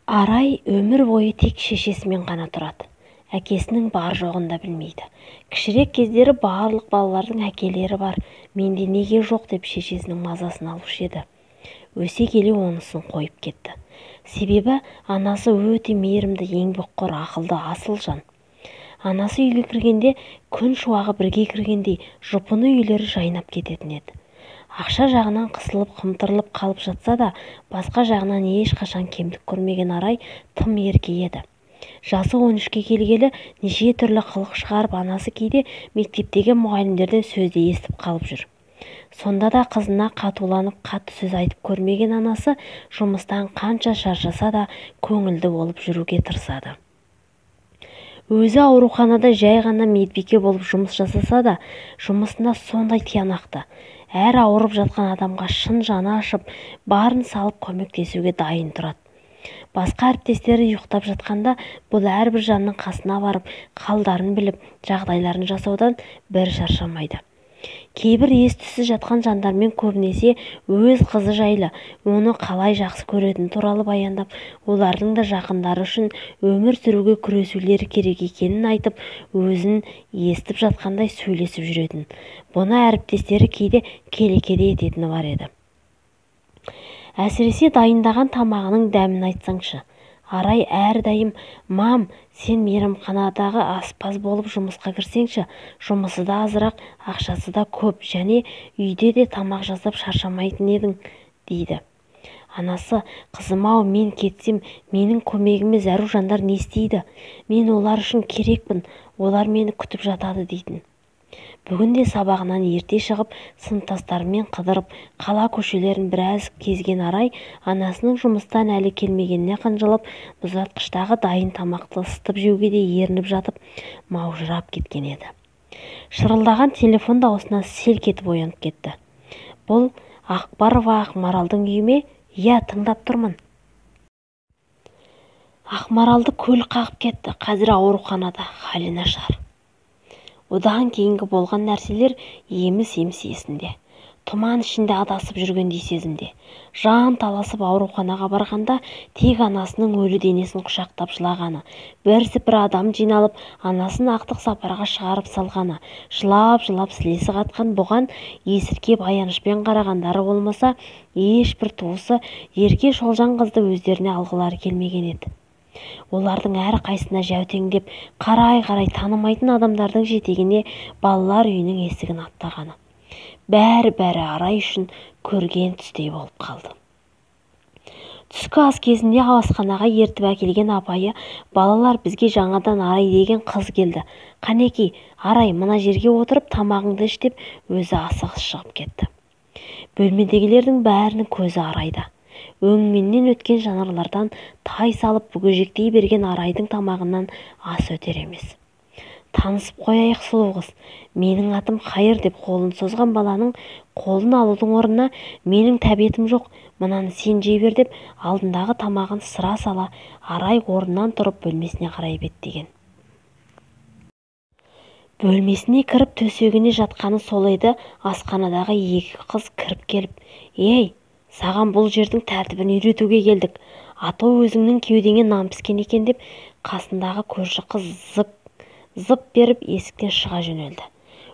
Арай өмір бойы тек шешесімен ғана тұрады. Әкесінің бар жоғын да білмейді. Кішірек кездері барлық балалардың әкелері бар, менде неге жоқ деп шешесінің мазасын алушы еді. Өсе келе онысын қойып кетті. Себебі анасы өте мейірімді, еңбекқор, ақылды, асыл жан. Анасы үйге кіргенде күн шуағы бірге кіргендей жұпыны үйлері жайнап кететін еді. Ақша жағынан қысылып, қымтырылып қалып жатса да, басқа жағынан ешқашан кемдік көрмеген Арай тым ерке еді. Жасы 13-ке келгелі неше түрлі қылық шығарып, анасы кейде мектептегі мұғалімдерден сөзді естіп қалып жүр. Сонда да қызына қатуланып, қатты сөз айтып көрмеген анасы жұмыстан қанша шаршаса да көңілді болып жүруге тырысады. Өзі ауруханада жай ғана медбике болып жұмыс жасаса да, жұмысына сондай тиянақты. Әр ауырып жатқан адамға шын жаны ашып, барын салып көмектесуге дайын тұрады. Басқа әріптестері ұйықтап жатқанда, бұл әрбір жанның қасына барып, қалдарын біліп, жағдайларын жасаудан бір шаршамайды. Кейбір ес-түссіз жатқан жандармен көбінесе өз қызы жайлы, оны қалай жақсы көретіні туралы баяндап, олардың да жақындары үшін өмір сүруге күресулері керек екенін айтып, өзін естіп жатқандай сөйлесіп жүретін. Бұны әріптестері кейде келекеде ететіні бар еді. Әсіресе дайындаған тамағының дәмін айтсаңшы. Арай әрдайым: «Мам, сен мейрамханадағы аспаз болып жұмысқа кірсеңші, жұмысы да азырақ, ақшасы да көп, және үйде де тамақ жасап шаршамайтын едің», дейді. Анасы: «Қызым-ау, мен кетсем, менің көмегіме зәру жандар не істейді? Мен олар үшін керекпін, олар мені күтіп жатады», дейтін. Бүгін де сабағынан ерте шығып, сыныптастарымен қыдырып, қала көшелерін біраз кезген Арай анасының жұмыстан әлі келмегеніне қынжылып, мұздатқыштағы дайын тамақты ысытып жеуге де ерініп жатып, маужырап кеткен еді. Шырылдаған телефон дауысына селк етіп оянып кетті. Бұл Ақбарова Ақмаралдың үйі ме? Иә, тыңдап тұрмын. Ақмаралды көлік қағып кетті. Қазір ауруханада, халі нашар. Одан кейінгі болған нәрселер еміс-еміс есінде. Тұман ішінде адасып жүргендей сезімде. Жан таласып ауруханаға барғанда тек анасының өлі денесін құшақтап жылағаны, бірсіпір адам жиналып, анасын ақтық сапарға шығарып салғаны, жылап-жылап сілесі қатқан бұған есіркеп аянышпен қарағандары болмаса, ешбір туысы ерке шолжаң қызды өздеріне алғылары келмеген еді. Олардың әр қайсына жәутеңдеп, қарай-қарай танымайтын адамдардың жетегіне балалар үйінің есігін аттағаны. Бәрі Арай үшін көрген түстей болып қалды. Түскі ас кезінде асханаға ертіп әкелген апайы: «Балалар, бізге жаңадан Арай деген қыз келді. Қанеки, Арай, мына жерге отырып тамағыңды іш», деп өзі асығыс шығып кетті. Бөлмедегілердің бәрінің көзі Арайда. Өңменнен өткен жанарлардан тай салып бүгежектей берген Арайдың тамағынан ас өтер емес. «Танысып қояйық, сұлу қыз. Менің атым Хайыр», деп қолын созған баланың қолын алудың орнына: «Менің тәбетім жоқ, мынаны сен жей бер», деп алдындағы тамағын сыра сала Арай орнынан тұрып бөлмесіне қарай беттеген. Бөлмесіне кіріп төсегіне жатқаны сол еді, асханадағы екі қыз кіріп келіп: «Ей, саған бұл жердің тәртібін үйретуге келдік. Ато өзіңнің кеудеңе нан піскен екен», деп қасындағы көрші қыз зып беріп есіктен шыға жөнелді.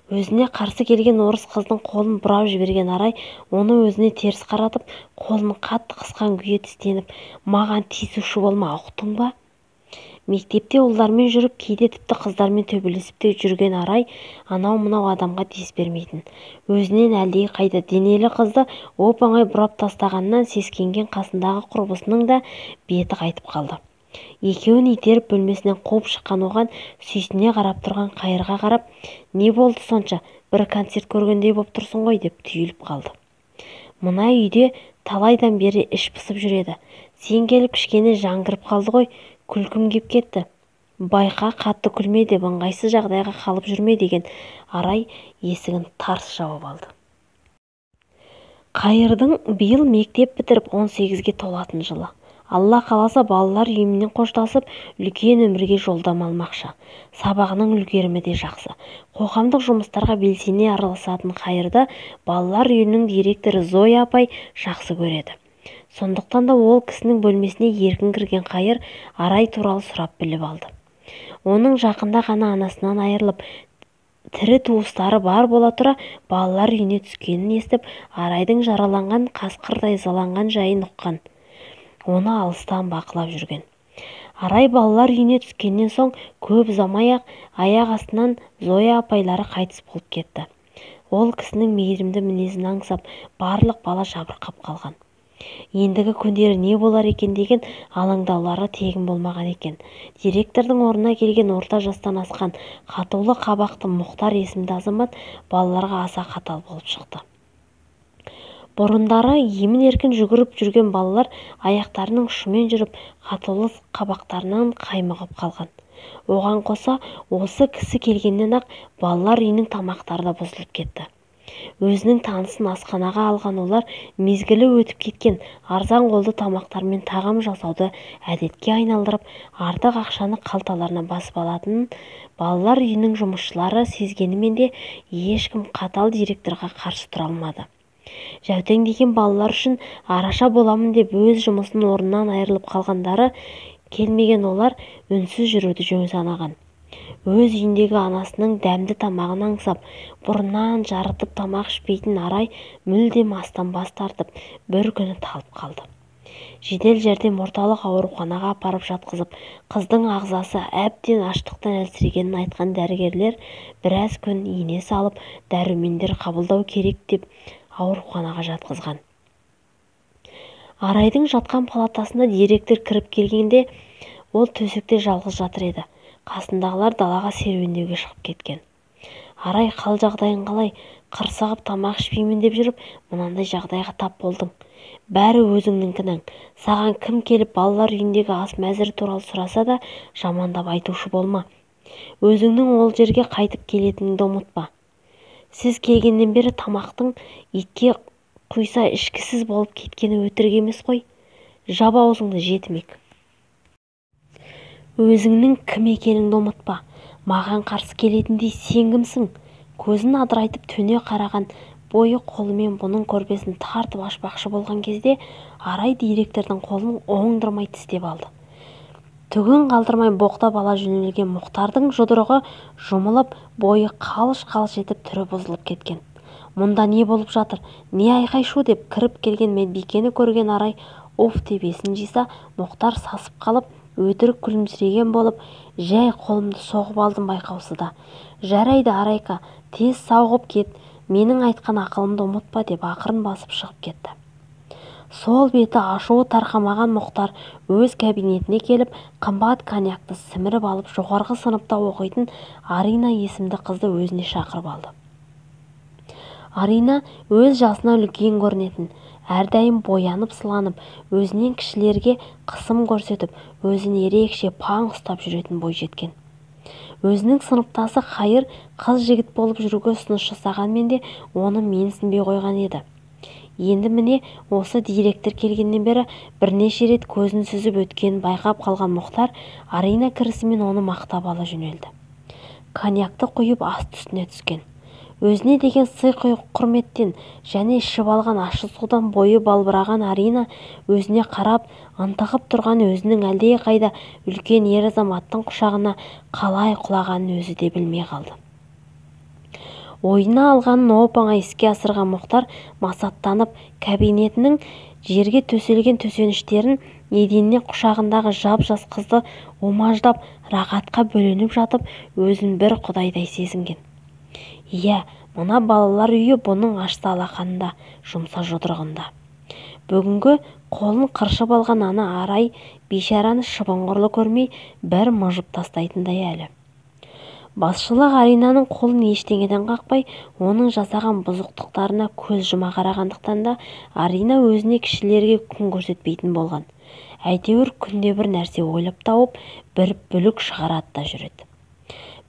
Өзіне қарсы келген орыс қыздың қолын бұрап жіберген Арай оны өзіне теріс қаратып, қолын қатты қысқан күйі тістеніп: «Маған тиісуші болма, ұқтың ба?» Мектепте ұлдармен жүріп, кейде тіпті қыздармен төбелесіп те жүрген Арай анау-мынау адамға дес бермейтін. Өзінен әлдей қайда денелі қызды оп-оңай бұрап тастағаннан сескенген қасындағы құрбысының да беті қайтып қалды. Екеуін итеріп бөлмесінен қуып шыққан оған сүйсіне қарап тұрған Қайырға қарап: «Не болды сонша? Бір концерт көргендей боп тұрсың ғой», деп түйіліп қалды. «Мына үйде талайдан бері іш пысып жүреді. Сен келіп кішкене жаңғырып қалды ғой, күлкім кеп кетті. Байқа, қатты күлме, деп ыңғайсыз жағдайға қалып жүрме», деген Арай есігін тарс жауып алды. Қайырдың биыл мектеп бітіріп 18-ге толатын жылы. Алла қаласа балалар үйімен қоштасып, үлкен өмірге жолдама алмақшы. Сабағының үлгерімі де жақсы. Қоғамдық жұмыстарға белсене араласатын Қайырды балалар үйінің директоры Зоя апай жақсы көреді. Сондықтан да ол кісінің бөлмесіне еркін кірген Қайыр Арай туралы сұрап біліп алды. Оның жақында ғана анасынан айырылып, тірі туыстары бар бола тұра балалар үйіне түскенін естіп, Арайдың жараланған қасқырдай ызаланған жайын ұққан. Оны алыстан бақылап жүрген. Арай балалар үйіне түскеннен соң көп ұзамай-ақ аяқ астынан Зоя апайлары қайтыс болып кетті. Ол кісінің мейірімді мінезін аңсап, барлық бала жабырқап қалған. Ендігі күндері не болар екен деген алаңдаулары тегін болмаған екен. Директордың орнына келген орта жастан асқан қатулы қабақты Мұхтар есімді азамат балаларға аса қатал болып шықты. Бұрындары емін-еркін жүгіріп жүрген балалар аяқтарының ұшымен жүріп, қатулы қабақтарынан қаймығып қалған. Оған қоса, осы кісі келгеннен-ақ балалар үйінің тамақтары да бұзылып кетті. Өзінің танысын асханаға алған олар мезгілі өтіп кеткен арзан қолды тамақтармен тағам жасауды әдетке айналдырып, артық ақшаны қалталарына басып алатынын балалар үйінің жұмысшылары сезгенімен де ешкім қатал директорға қарсы тұра алмады. Жәутеңдеген балалар үшін араша боламын деп өз жұмысын орнынан айырылып қалғандары келмеген олар үнсіз жүруді жөн санаған. Өз үйіндегі анасының дәмді тамағын аңсап, бұрыннан жарытып тамақ ішпейтін Арай мүлдем астан бас тартып, бір күні талып қалды. Жедел жәрдем орталық ауруханаға апарып жатқызып, қыздың ағзасы әбден аштықтан әлсірегенін айтқан дәрігерлер біраз күн ине салып, дәрумендер қабылдау керек деп ауруханаға жатқызған. Арайдың жатқан палатасына директор кіріп келгенде, ол төсекте жалғыз жатыр еді. Қасындағылар далаға серуендеуге шығып кеткен. Арай қал жағдайын қалай, қырсығып тамақ ішпеймін деп жүріп, мынандай жағдайға тап болдың. Бәрі өзіңнің кінәң. Саған кім келіп балалар үйіндегі ас мәзірі туралы сұраса да жамандап айтушы болма. Өзіңнің ол жерге қайтып келетініңді ұмытпа. Сіз келгеннен бері тамақтың итке құйса ішкісіз болып кеткені өтірік емес қой. Жап аузыңды, жетімек. Өзіңнің кім екеніңді ұмытпа. Маған қарсы келетіндей сен кімсің? Көзін адырайтып төне қараған бойы қолымен бұның көрпесін тартып ашпақшы болған кезде Арай директордың қолын оңдырмай тістеп алды. Түгін қалдырмай боқтап ала жөнелген Мұхтардың жұдырығы жұмылып, бойы қалш-қалш етіп түрі бұзылып кеткен. Мұнда не болып жатыр? Не айқай-шу деп кіріп келген медбикені көрген Арай уф деп есін жиса, Мұхтар сасып қалып, өтірік күлімсіреген болып, жәй қолымды соғып алдым байқаусызда. Жарайды Арайка, тез сауығып кет, менің айтқан ақылымды ұмытпа деп ақырын басып шығып кетті. Сол беті ашуы тарқамаған Мұхтар өз кабинетіне келіп, қымбат коньякты сіміріп алып, жоғарғы сыныпта оқитын Арина есімді қызды өзіне шақырып алды. Арина өз жасына үлкен көрінетін, әрдайым боянып сыланып, өзінен кішілерге қысым көрсетіп, өзін ерекше паң ұстап жүретін бойжеткен. Өзінің сыныптасы Қайыр қыз жігіт болып жүруге ұсыныс жасағанмен де оны менсінбей қойған еді. Енді міне осы директор келгеннен бері бірнеше рет көзін сүзіп өткенін байқап қалған Мұхтар Арина кірісімен оны мақтап ала жөнелді. Коньякты құйып аст үстіне түскен. Өзіне деген сый құрметтен және ішіп алған ащы судан бойы балбыраған Арина өзіне қарап ынтығып тұрған өзінің әлде қайда үлкен ер азаматтың құшағына қалай құлағанын өзі де білмей қалды. Ойына алғанын оп-оңай іске асырған Мұхтар масаттанып, кабинетінің жерге төселген төсеніштерін еденнен құшағындағы жап-жас қызды омаждап, рақатқа бөленіп жатып, өзін бір құдайдай сезінген. Иә, мына балалар үйі бұның ашса алақанында, жұмса жұдырығында. Бүгінгі қолын қыршып алған ана Арай бейшараны шыбынғырлы көрмей бір мыжып тастайтындай әлі. Басшылық Аринаның қолын ештеңеден қақпай, оның жасаған бұзықтықтарына көз жұма қарағандықтан да Арина өзіне кішілерге күн көрсетпейтін болған. Әйтеуір күнде бір нәрсе ойлап тауып, бір бүлік шығарады да жүреді.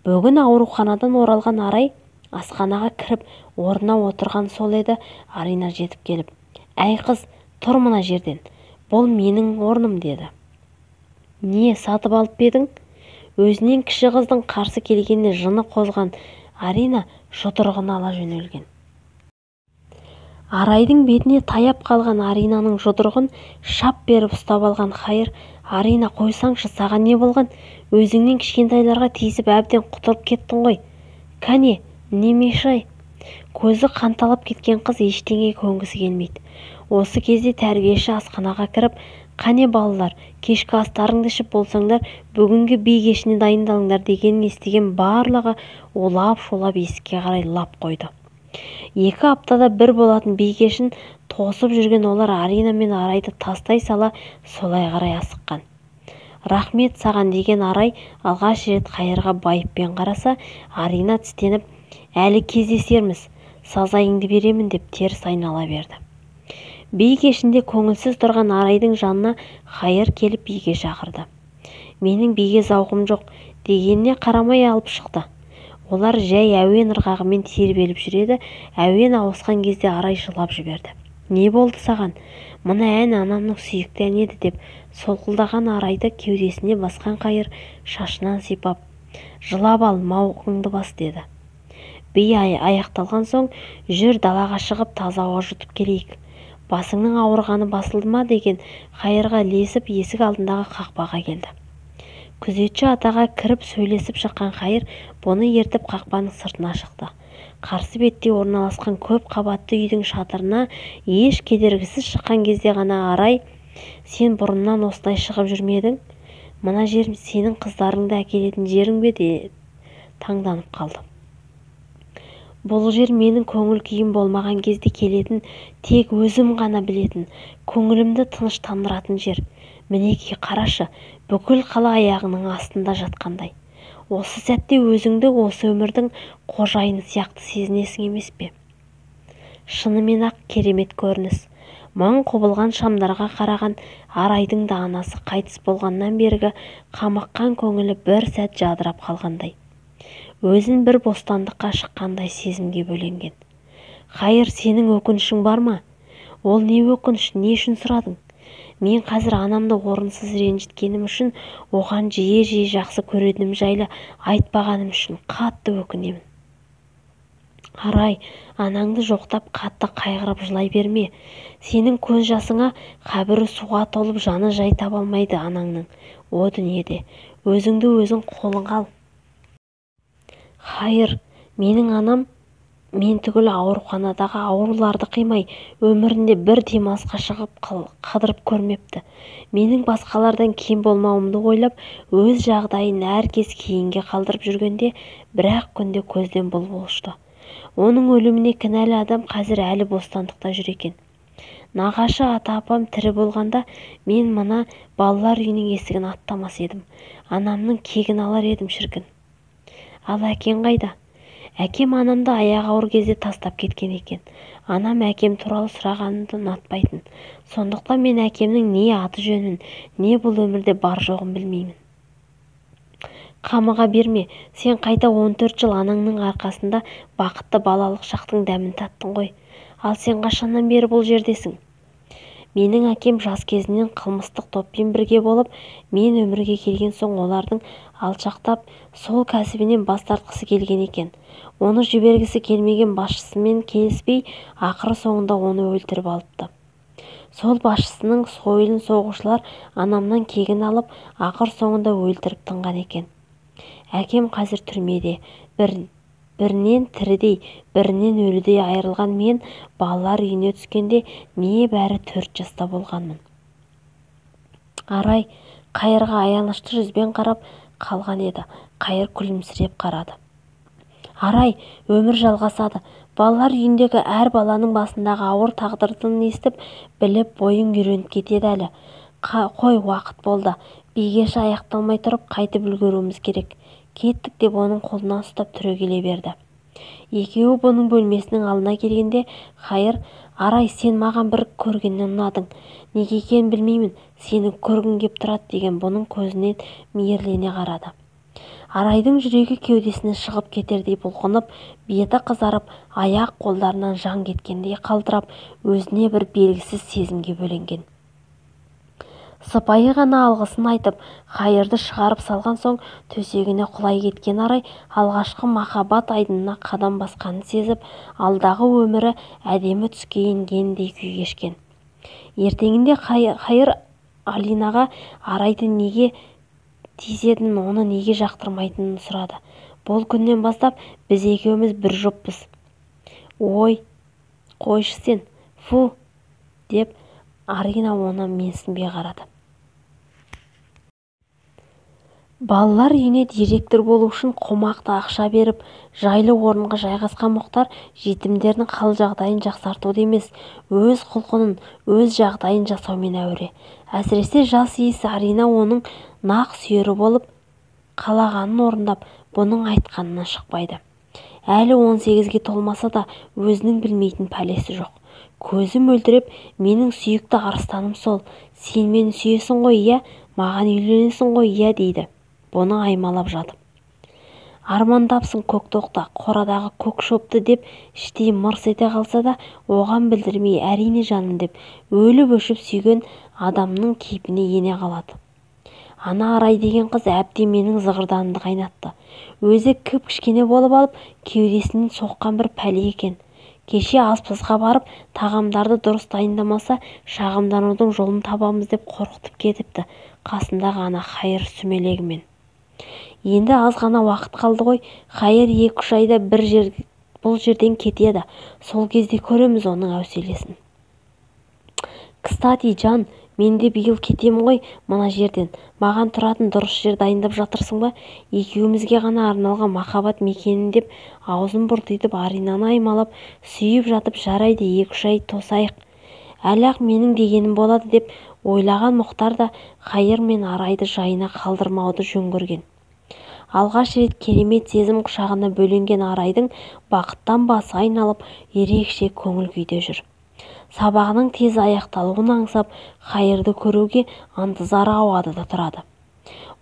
Бүгін ауруханадан оралған Арай асханаға кіріп, орнына отырған сол еді, Арина жетіп келіп, «Әй қыз, тұр мына жерден, бұл менің орным» деді. «Не, сатып алып едің?» Өзінен кіші қыздың қарсы келгеніне жыны қозған Арина жұдырығын ала жөнелген. Арайдың бетіне таяп қалған Аринаның жұдырығын шап беріп ұстап алған Хайыр: «Арина, қойсаңшы, саған не болған? Өзіңнен кішкентайларға тиісіп әбден құтырып кеттің ғой. Кәне, немешай?» Көзі қанталап кеткен қыз ештеңе көнгісі келмейді. Осы кезде тәрбиеші асханаға кіріп: «Қане балалар, кешкі астарыңды ішіп болсаңдар, бүгінгі би кешіне дайындалыңдар» дегенін естіген барлығы улап-шулап есікке қарай лап қойды. 2 аптада бір болатын би кешін тосып жүрген олар Арина мен Арайды тастай сала солай қарай асыққан. «Рахмет саған» деген Арай алғаш рет Хайырға байыппен қараса, Арина тістеніп: «Әлі кездесерміз, сазайыңды беремін» деп теріс айнала берді. Би кешінде көңілсіз тұрған Арайдың жанына Хайыр келіп биге шақырды. «Менің биге зауқым жоқ» дегеніне қарамай алып шықты. Олар жай әуен ырғағымен тербеліп жүреді. Әуен ауысқан кезде Арай жылап жіберді. «Не болды саған? Мына ән анамның сүйікті әні еді» деп солқылдаған Арайды кеудесіне басқан Хайыр шашынан сипап: «Жылап ал, мауқыңды бас» деді. Би аяқталған соң: «Жүр, далаға шығып таза ауа жұтып келейік. Басыңның ауырғаны басылды ма?» деген Хайырға ілесіп есік алдындағы қақпаға келді. Күзетші атаға кіріп сөйлесіп шыққан Хайыр бұны ертіп қақпаның сыртына шықты. Қарсы бетте орналасқан көп қабатты үйдің шатырына еш кедергісіз шыққан кезде ғана Арай: «Сен бұрыннан осылай шығып жүрмедің? Мына жер сенің қыздарыңды әкелетін жерің бе?» деп таңданып қалды. «Бұл жер менің көңіл күйім болмаған кезде келетін, тек өзім ғана білетін, көңілімді тыныштандыратын жер. Мінеки қарашы, бүкіл қала аяғының астында жатқандай. Осы сәтте өзіңді осы өмірдің қожайыны сияқты сезінесің емес пе?» Шынымен-ақ керемет көрініс. Мың құбылған шамдарға қараған Арайдың да анасы қайтыс болғаннан бергі қамыққан көңілі бір сәт жадырап қалғандай. Өзін бір бостандыққа шыққандай сезімге бөленген. «Хайыр, сенің өкінішің бар ма?» «Ол не өкініш, не үшін сұрадың?» «Мен қазір анамды орынсыз ренжіткенім үшін, оған жиі-жиі жақсы көретінім жайлы айтпағаным үшін қатты өкінемін». «Арай, анаңды жоқтап қатты қайғырып жылай берме. Сенің көз жасыңа қабірі суға толып жаны жай таба алмайды анаңның о дүниеде. Өзіңді өзің қолыңа ал». «Хайыр, менің анам мен түгіл ауруханадағы ауруларды қимай өмірінде бір демалысқа шығып қыдырып көрмепті. Менің басқалардан кем болмауымды ойлап өз жағдайын әркез кейінге қалдырып жүргенде бір-ақ күнде көзден бұлбұл ұшты. Оның өліміне кінәлі адам қазір әлі бостандықта жүр екен. Нағашы ата-апам тірі болғанда мен мына балалар үйінің есігін аттамас едім. Анамның кегін алар едім шіркін. Ал әкең қайда?» «Әкем анамды аяғы ауыр кезде тастап кеткен екен. Анам әкем туралы сұрағанымды ұнатпайтын. Сондықтан мен әкемнің не аты жөнін, не бұл өмірде бар жоғын білмеймін». «Қамыға берме. Сен қайта 14 жыл анаңның арқасында бақытты балалық шақтың дәмін таттың ғой. Ал сен қашаннан бері бұл жердесің?» «Менің әкем жас кезінен қылмыстық топпен бірге болып, мен өмірге келген соң олардың алшақтап сол кәсібінен бас тартқысы келген екен. Оны жібергісі келмеген басшысымен келіспей, ақыры соңында оны өлтіріп алыпты. Сол басшысының сойылын соғушылар анамнан кегін алып, ақыр соңында өлтіріп тынған екен. Әкем қазір түрмеде, бірінен тірідей, бірінен өлідей айырылған мен балалар үйіне түскенде небәрі 4 жаста болғанмын». Арай Қайырға аянышты жүзбен қарап қалған еді. Қайыр күлімсіреп қарады. «Арай, өмір жалғасады. Балалар үйіндегі әр баланың басындағы ауыр тағдырдың естіп, біліп бойың үйреніп кетеді әлі. Қой, уақыт болды. Би кеші аяқталмай тұрып қайтып үлгеруіміз керек. Кеттік» деп оның қолынан ұстап түрегеле берді. Екеуі бұның бөлмесінің алдына келгенде Хайыр: «Арай, сен маған бір көргеннен ұнадың. Неге екенін білмеймін. Сені көргім кеп тұрады» деген бұның көзінен мейірлене қарады. Арайдың жүрегі кеудесіне шығып кетердей бұлқынып, беті қызарып, аяқ қолдарынан жан кеткендей қалтырап, өзіне бір белгісіз сезімге бөленген. Сыпайы ғана алғысын айтып, Хайырды шығарып салған соң төсегіне құлай кеткен Арай алғашқы махаббат айдынына қадам басқанын сезіп, алдағы өмірі әдемі түске енгендей күй кешкен. Ертеңінде Хайыр Алинаға Арайды неге тиісетінін, оны неге жақтырмайтынын сұрады. Бұл күннен бастап біз екеуміз бір жұппыз. Ой, қойшы сен, фу, деп Арина оны менсінбей қарады. Балалар үйіне директор болу үшін қомақты ақша беріп, жайлы орынға жайғасқан Мұхтар жетімдердің хал-жағдайын жақсартуды емес, өз құлқынын, өз жағдайын жасаумен әуре. Әсіресе жас иесі Арина оның нақ сүйері болып, қалағанын орындап, бұның айтқанынан шықпайды. Әлі 18-ге толмаса да өзінің білмейтін пәлесі жоқ. Көзі мөлдіреп, менің сүйікті арыстаным сол, сен мені сүйесің ғой, иә, маған үйленесің ғой, иә, дейді. Бұны аймалап жатып. Армандапсың көк тоқта, қорадағы көк шөпті деп іштей мырс ете қалса да, оған білдірмей әрине жаным деп, өліп өшіп сүйген адамның кейпіне ене қалады. Ана Арай деген қыз әбден менің зығырданымды қайнатты. Өзі кіп-кішкене болып алып, кеудесінен соққан бір пәле екен. Кеше аспазға барып, тағамдарды дұрыс дайындамаса, шағымданудың жолын табамыз деп қорқытып кетіпті, қасындағы ана Хайыр сүмелегімен. Енді аз ғана уақыт қалды ғой, Хайыр 2-3 айда бұл жерден кетеді. Сол кезде көреміз оның әуселесін. Кстати, Жан, мен де биыл кетемін ғой мына жерден. Маған тұратын дұрыс жер дайындап жатырсың ба? Екеумізге ғана арналған махаббат мекенін деп аузын бұртитып Аринаны аймалап сүйіп жатып, жарайды 2-3 ай тосайық. Әлі-ақ менің дегенім болады деп ойлаған Мұхтар да Хайыр мен Арайды жайына қалдырмауды жөн көрген. Алғаш рет керемет сезім құшағына бөленген Арайдың бақыттан басы айналып, ерекше көңіл күйде жүр. Сабағының тез аяқталуын аңсап, Хайырды көруге ынтызары ауады да тұрады.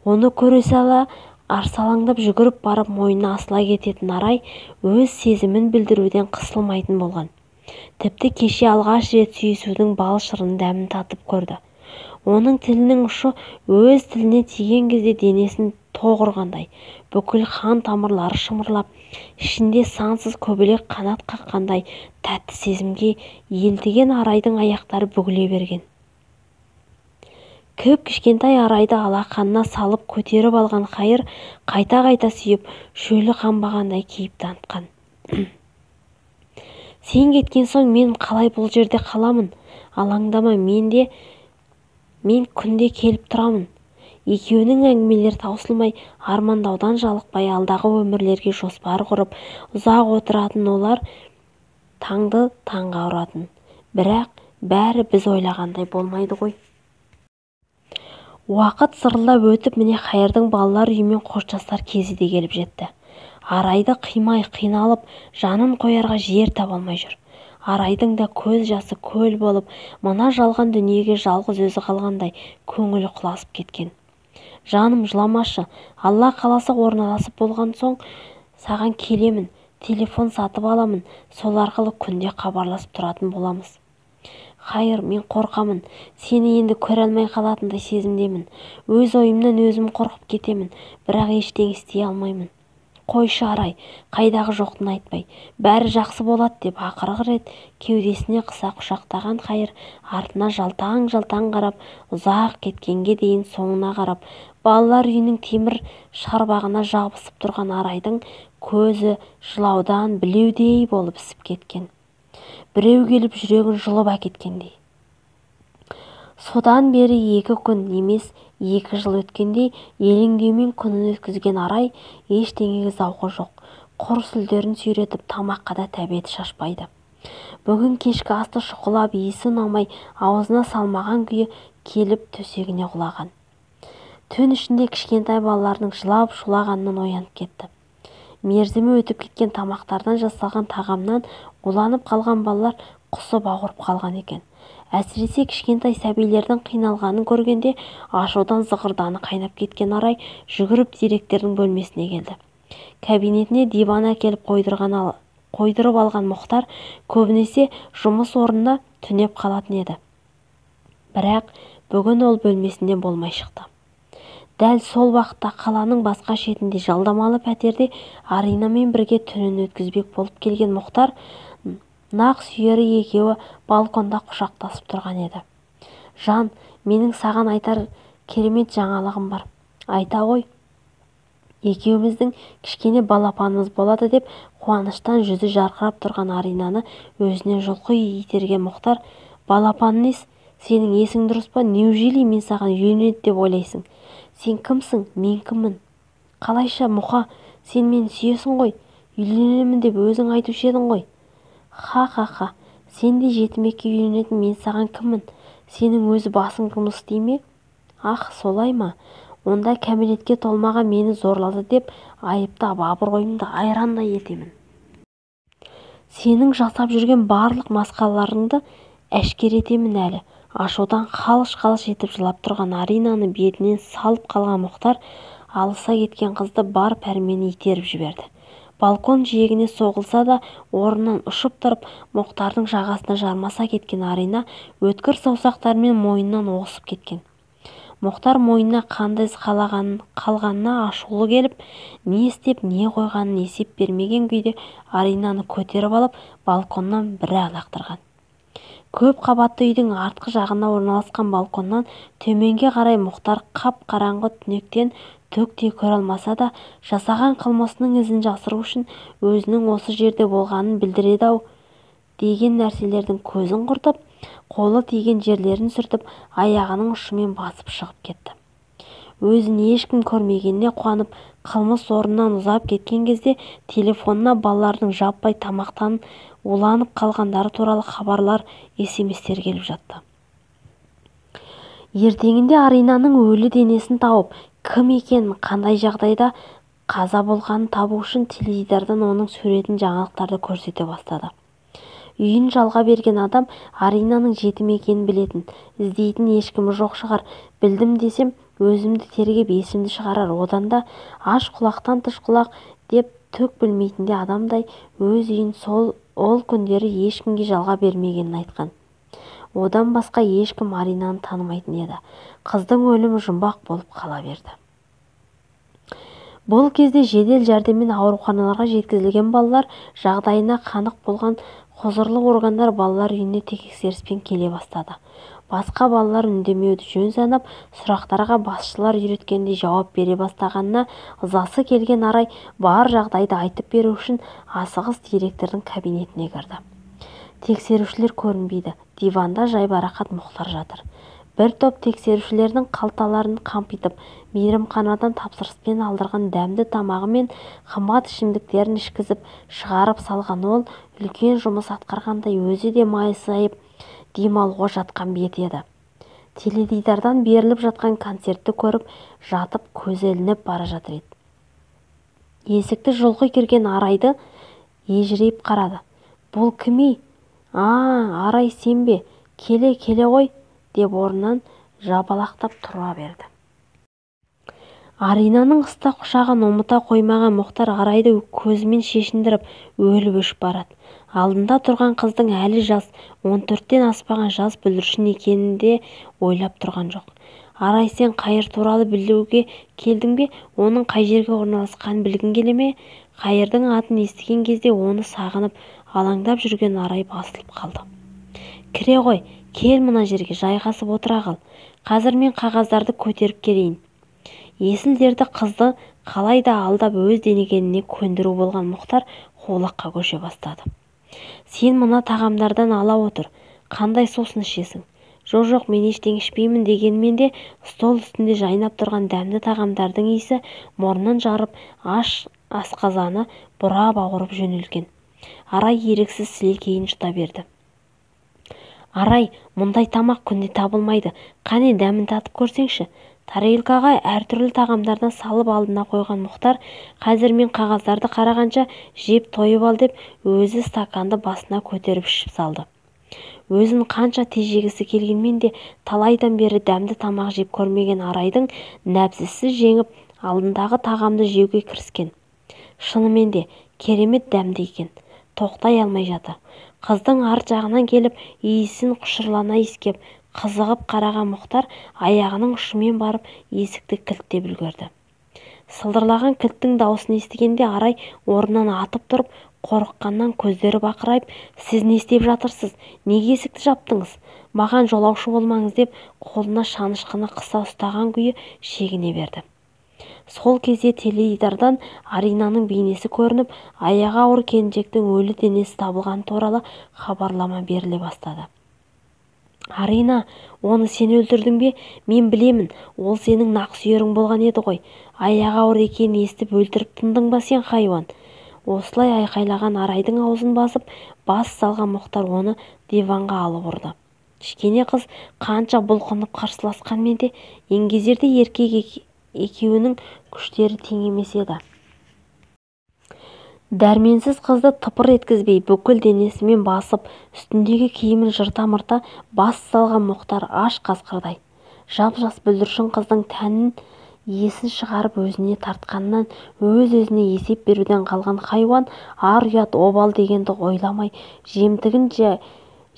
Оны көре сала арсалаңдап жүгіріп барып мойнына асыла кететін Арай өз сезімін білдіруден қысылмайтын болған. Тіпті кеше алғаш рет сүйісудің бал шырын дәмін татып көрді. Оның тілінің ұшы өз тіліне тиген кезде денесін тоқ ұрғандай, бүкіл қан тамырлары шымырлап, ішінде сансыз көбелек қанат қаққандай тәтті сезімге елтіген Арайдың аяқтары бүгіле берген. Кіп-кішкентай Арайды алақанына салып көтеріп алған Хайыр қайта-қайта сүйіп, шөлі қанбағандай кейіп танытқан. Сен кеткен соң мен қалай бұл жерде қаламын? Алаңдама, мен күнде келіп тұрамын. Екеуінің әңгімелері таусылмай, армандаудан жалықпай, алдағы өмірлерге жоспар құрып, ұзақ отыратын олар таңды таңға ұратын. Бірақ бәрі біз ойлағандай болмайды ғой. Уақыт сырылдап өтіп, міне Хайырдың балалар үйімен қоштасар кезі де келіп жетті. Арайды қимай, қиналып, жанын қоярға жер таба алмай жүр. Арайдың да көз жасы көл болып, мына жалған дүниеге жалғыз өзі қалғандай көңілі құласып кеткен. Жаным, жыламашы, Алла қаласа орналасып болған соң саған келемін, телефон сатып аламын, сол арқылы күнде хабарласып тұратын боламыз. Хайыр, мен қорқамын, сені енді көре алмай қалатындай сезімдемін. Өз ойымнан өзім қорқып кетемін, бірақ ештеңе істей алмаймын. Қойшы Арай, қайдағы жоқтын айтпай, бәрі жақсы болады деп ақырғы рет кеудесіне қыса құшақтаған Хайыр артына жалтаң-жалтаң қарап, ұзақ кеткенге дейін соңына қарап, балалар үйінің темір шарбағына жабысып тұрған Арайдың көзі жылаудан білеудей болып ісіп кеткен. Біреу келіп жүрегін жұлып әкеткендей. Содан бері 2 күн емес 2 жыл өткендей елеңдеумен күнін өткізген Арай ештеңеге зауқы жоқ. Құр сүлдерін сүйретіп тамаққа да тәбеті шашпайды. Бүгін кешкі асты шұқылап иісі ұнамай аузына салмаған күйі келіп төсегіне құлаған. Түн ішінде кішкентай балалардың жылап шулағанынан оянып кетті. Мерзімі өтіп кеткен тамақтардан жасалған тағамнан уланып қалған балалар құсып ауырып қалған екен. Әсіресе кішкентай сәбилердің қиналғанын көргенде ашудан зығырданы қайнап кеткен Арай жүгіріп директордың бөлмесіне келді. Кабинетіне диван әкеліп қойдырып алған Мұхтар көбінесе жұмыс орнында түнеп қалатын еді. Бірақ Бүгін ол бөлмесінде болмай шықты. Дәл сол уақытта қаланың басқа шетінде жалдамалы пәтерде Аринамен бірге түнін өткізбек болып келген Мұхтар нақ сүйері екеуі балконда құшақтасып тұрған еді. Жан, менің саған айтар керемет жаңалығым бар. Айта ғой. Екеуміздің кішкене балапанымыз болады деп қуаныштан жүзі жарқырап тұрған Аринаны өзіне жұлқы итерген Мұхтар, балапан нес? Сенің есің дұрыс па? Неужели мен саған үйленеді деп ойлайсың? Сен кімсің? Мен кіммін? Қалайша, Мұха, сен мені сүйесің ғой. Үйленемін деп өзің айтушы едің ғой. Ха, сен де жетімекке үйленетін, мен саған кіммін? Сенің өзі басың жұмыс істей ме? Ах, солай ма? Онда кәмелетке толмаған мені зорлады деп айыптап абыройымды айрандай етемін. Сенің жасап жүрген барлық масқараларыңды әшкер етемін әлі. Ашудан қалш-қалш етіп жылап тұрған Аринаны бетінен салып қалған Мұхтар алыса кеткен қызды бар пәрмені итеріп жіберді. Балкон жиегіне соғылса да орнынан ұшып тұрып Мұхтардың жағасына жармаса кеткен Арина өткір саусақтарымен мойнынан осып кеткен. Мұхтар мойнына қандай қалғанына ашулы келіп, не істеп не қойғанын есеп бермеген күйде Аринаны көтеріп алып балконнан бір-ақ лақтырған. Көп қабатты үйдің артқы жағына орналасқан балконнан төменге қарай Мұхтар қап-қараңғы түнектен түк те көре алмаса да, жасаған қылмысының ізін жасыру үшін өзінің осы жерде болғанын білдіреді-ау деген нәрселердің көзін құртып, қолы тиген жерлерін сүртіп, аяғының ұшымен басып шығып кетті. Өзін ешкім көрмегеніне қуанып, қылмыс орнынан ұзап кеткен кезде телефонына балалардың жаппай тамақтанып уланып қалғандары туралы хабарлар, SMS-тер келіп жатты. Ертеңінде Аринаның өлі денесін тауып, кім екенін, қандай жағдайда қаза болғанын табу үшін теледидардан оның суретін жаңалықтарды көрсете бастады. Үйін жалға берген адам Аринаның жетім екенін білетін, іздейтін ешкімі жоқ шығар. Білдім десем, өзімді тергеп есімді шығарар. Одан да аш құлақтан тыш құлақ деп түк білмейтінде адамдай өз үйін ол күндері ешкімге жалға бермегенін айтқан. Одан басқа ешкім Аринаны танымайтын еді. Қыздың өлімі жұмбақ болып қала берді. Бұл кезде жедел жәрдеммен ауруханаларға жеткізілген балалар жағдайына қанық болған құзырлы органдар балалар үйіне тексеріспен келе бастады. Басқа балалар үндемеуді жөн санап, сұрақтарға басшылар үйреткендей жауап бере бастағанына ызасы келген Арай бар жағдайды айтып беру үшін асығыс директордың кабинетіне кірді. Тексерушілер көрінбейді. Диванда жайбарақат Мұхтар жатыр. Бір топ тексерушілердің қалталарын қампитып, мейірімханадан тапсырыспен алдырған дәмді тамағы мен қымбат ішімдіктерін ішкізіп шығарып салған ол үлкен жұмыс атқарғандай өзі де майысайып демалуға жатқан бет еді. Теледидардан беріліп жатқан концертті көріп жатып көзі ілініп бара жатыр еді. Есікті жұлқы кірген Арайды ежірейіп қарады. Бұл кім-ей? Арай, сен бе? Келе ғой, деп орнынан жабалақтап тұра берді. Аринаның ыстық құшағын ұмыта қоймаған Мұхтар Арайды көзімен шешіндіріп өліп өшіп барады. Алдында тұрған қыздың әлі жас, 14-тен аспаған жас бүлдіршін екенін де ойлап тұрған жоқ. Арай, сен Қайыр туралы білуге келдің бе? Оның қай жерге орналасқанын білгің келе ме? Қайырдың атын естіген кезде оны сағынып, алаңдап жүрген Арай басылып қалды. Кіре ғой, кел мына жерге, жайғасып отыра қал. Қазір мен қағаздарды көтеріп келейін. Есіл-дерті қызды қалай да алдап өз денегеніне көндіру болған Мұхтар қулыққа көше бастады. Сен мына тағамдардан ала отыр. Қандай сусын ішесің? Жоқ, мен ештеңе ішпеймін дегенмен де стол үстінде жайнап тұрған дәмді тағамдардың иісі мұрнын жарып, аш асқазаны бұрап ауырып жөнелген. Арай еріксіз сілекейін жұта берді. Арай, мұндай тамақ күнде табылмайды. Қане дәмін татып көрсеңші. Тарелкаға әртүрлі тағамдардан салып алдына қойған Мұхтар, қазір мен қағаздарды қарағанша жеп тойып ал деп өзі стаканды басына көтеріп ішіп салды. Өзін қанша тежегісі келгенмен де талайдан бері дәмді тамақ жеп көрмеген Арайдың нәпсісі жеңіп алдындағы тағамды жеуге кіріскен. Шынымен де керемет дәмді екен. Тоқтай алмай жатыр. Қыздың арт жағынан келіп, иісін құшырлана иіскеп, Қызығып қараған Мұхтар аяғының ұшымен барып есікті кілттеп үлгерді. Сылдырлаған кілттің даусын естігенде Арай орнынан атып тұрып, қорыққаннан көздері бақырайып, "Сіз не істеп жатырсыз? Неге есікті жаптыңыз? Маған жолаушы болмаңыз" деп қолына шанышқыны қыса ұстаған күйі шегіне берді. Сол кезде теледидардан Аринаның бейнесі көрініп, аяғы ауыр келіншектің өлі денесі табылғаны туралы хабарлама беріле бастады. "Арина, оны сен өлтірдің бе? Мен білемін, ол сенің нақсүйерің болған еді ғой. Аяғы ауыр екенін естіп өлтіріп тындың ба сен, хайуан?" Осылай айқайлаған Арайдың аузын басып, бас салған Мұхтар оны диванға алып ұрды. Кішкене қыз қанша бұлқынып қарсыласқанмен де еңгезерде еркек екеуінің күштері тең емес еді. Дәрменсіз қызды тыпыр еткізбей бүкіл денесімен басып, үстіндегі киімін жырта-мырта бас салған Мұхтар аш қасқырдай. Жап-жас бүлдіршін қыздың тәнін есін шығарып өзіне тартқаннан өз-өзіне есеп беруден қалған хайуан ар-ұят обал дегенді ойламай жемтігін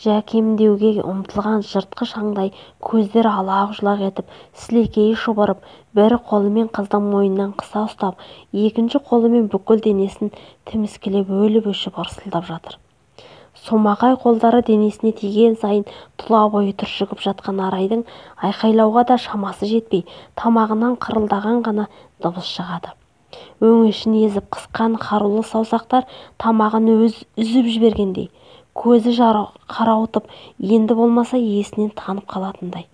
жәкемдеуге ұмтылған жыртқыш аңдай көздері алақ-жұлақ етіп, сілекейі шұбырып, бір қолымен қыздың мойнынан қыса ұстап, екінші қолымен бүкіл денесін тіміскілеп өліп-өшіп ырсылдап жатыр. Сомағай қолдары денесіне тиген сайын тұла бойы түршігіп жатқан Арайдың айқайлауға да шамасы жетпей, тамағынан қырылдаған ғана дыбыс шығады. Өңешін езіп қысқан қарулы саусақтар тамағын үзіп жібергендей, көзі қарауытып, енді болмаса есінен танып қалатындай.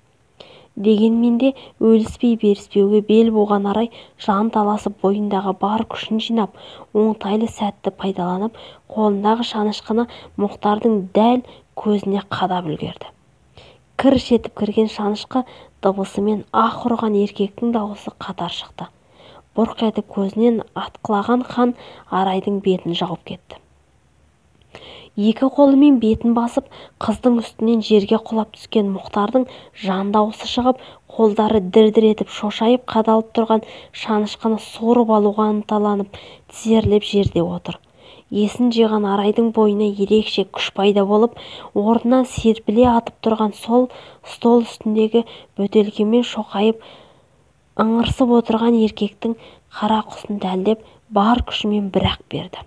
Дегенмен де өліспей беріспеуге бел буған Арай жан таласып бойындағы бар күшін жинап, оңтайлы сәтті пайдаланып, қолындағы шанышқыны Мұхтардың дәл көзіне қадап үлгерді. Кірш етіп кірген шанышқы дыбысымен аһ ұрған еркектің дауысы қатар шықты. Бұрқ етіп көзінен атқылаған қан Арайдың бетін жауып кетті. Екі қолымен бетін басып, қыздың үстінен жерге құлап түскен Мұхтардың жан дауысы шығып, қолдары дір-дір етіп шошайып қадалып тұрған шанышқыны суырып алуға ынталанып, тізерлеп жерде отыр. Есін жиған Арайдың бойына ерекше күш пайда болып, орнынан серпіле атып тұрған сол стол үстіндегі бөтелкемен шоқайып, ыңырсып отырған еркектің қара құсын дәлдеп, бар күшімен бір-ақ берді.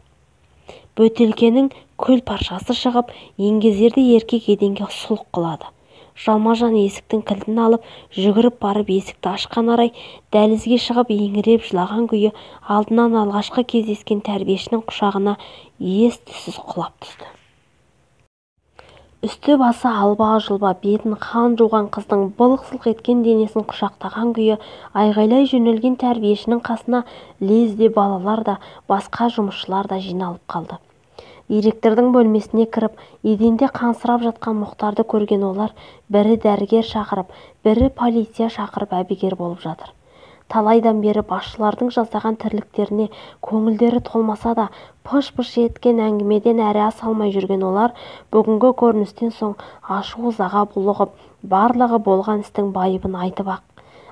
Бөтелкенің күл паршасы шығып, еңгезерде еркек еденге сұлық құлады. Жалма-жан есіктің кілтін алып, жүгіріп барып есікті ашқан Арай дәлізге шығып еңіреп жылаған күйі алдынан алғашқы кездескен тәрбиешінің құшағына ес-түссіз құлап түсті. Үсті-басы алба-жұлба, бетін қан жуған қыздың былқ-сылқ еткен денесін құшақтаған күйі айғайлай жөнелген тәрбиешінің қасына лезде балалар да, басқа жұмысшылар да жиналып қалды. Директордың бөлмесіне кіріп, еденде қансырап жатқан Мұхтарды көрген олар бірі дәрігер шақырып, бірі полиция шақырып әбігер болып жатыр. Талайдан бері басшылардың жасаған тірліктеріне көңілдері толмаса да, пыш-пыш еткен әңгімеден әрі аса алмай жүрген олар бүгінгі көріністен соң ашу-ызаға булығып, барлығы болған істің байыбын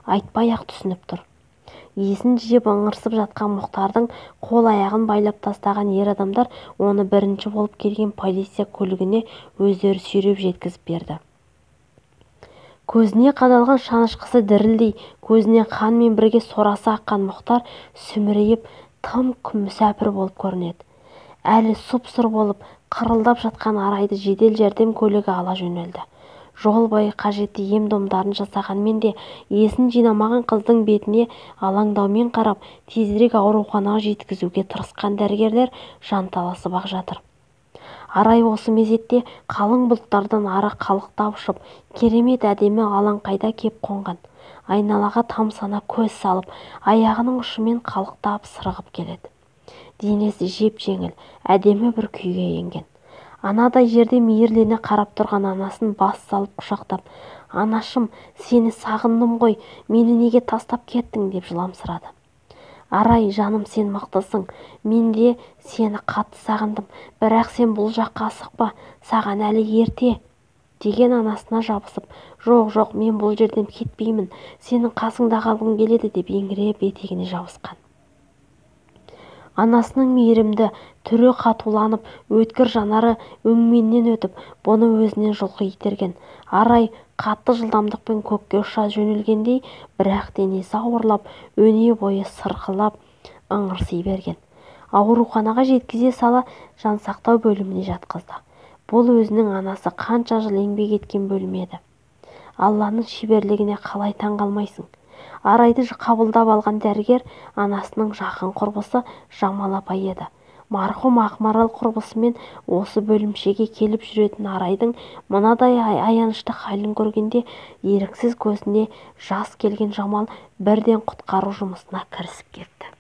айтпай-ақ түсініп тұр. Есін жиып ыңырсып жатқан Мұхтардың қол-аяғын байлап тастаған ер адамдар оны бірінші болып келген полиция көлігіне өздері сүйреп жеткізіп берді. Көзіне қадалған шанышқысы дірілдей, көзіне қанмен бірге сорасы аққан Мұхтар сүмірейіп, тым мүсәпір болып көрінеді. Әлі сұп-сұр болып, қырылдап жатқан Арайды жедел жәрдем көлігі ала жөнелді. Жол бойы қажетті ем-домдарын жасағанмен де есін жинамаған қыздың бетіне алаңдаумен қарап, тезірек ауруханаға жеткізуге тырысқан дәрігерлер жанталасып-ақ жатыр. Арай осы мезетте қалың бұлттардан ары қалықтап ұшып, керемет әдемі алаңқайда кеп қонған. Айналаға тамсана көз салып, аяғының ұшымен қалықтап сырғып келеді. Денесі жеп-жеңіл, әдемі бір күйге енген. Анадай жерде мейірлене қарап тұрған анасын бас салып құшақтап, «Анашым, сені сағындым ғой, мені неге тастап кеттің?» деп жыламсырады. «Арай, жаным, сен мықтысың, мен де сені қатты сағындым, бірақ сен бұл жаққа асықпа, саған әлі ерте» деген анасына жабысып, «Жоқ, мен бұл жерден кетпеймін, сенің қасыңда қалғым келеді» деп еңіреп етегіне жабысқан. Анасының мейірімді түрі қатуланып, өткір жанары өңменнен өтіп, бұны өзінен жұлқы итерген. Арай қатты жылдамдықпен көкке ұша жөнелгендей, бірақ денесі ауырлап, өне бойы сырқылап, ыңырси берген. Ауруханаға жеткізе сала жансақтау бөліміне жатқызды. Бұл өзінің анасы қанша жыл еңбек еткен бөлім еді. Алланың шеберлігіне қалай таңғалмайсың? Арайды қабылдап алған дәрігер анасының жақын құрбысы Жамал апай еді. Марқұм Ақмарал құрбысымен осы бөлімшеге келіп жүретін Арайдың мынадай аянышты халін көргенде еріксіз көзіне жас келген Жамал бірден құтқару жұмысына кірісіп кетті.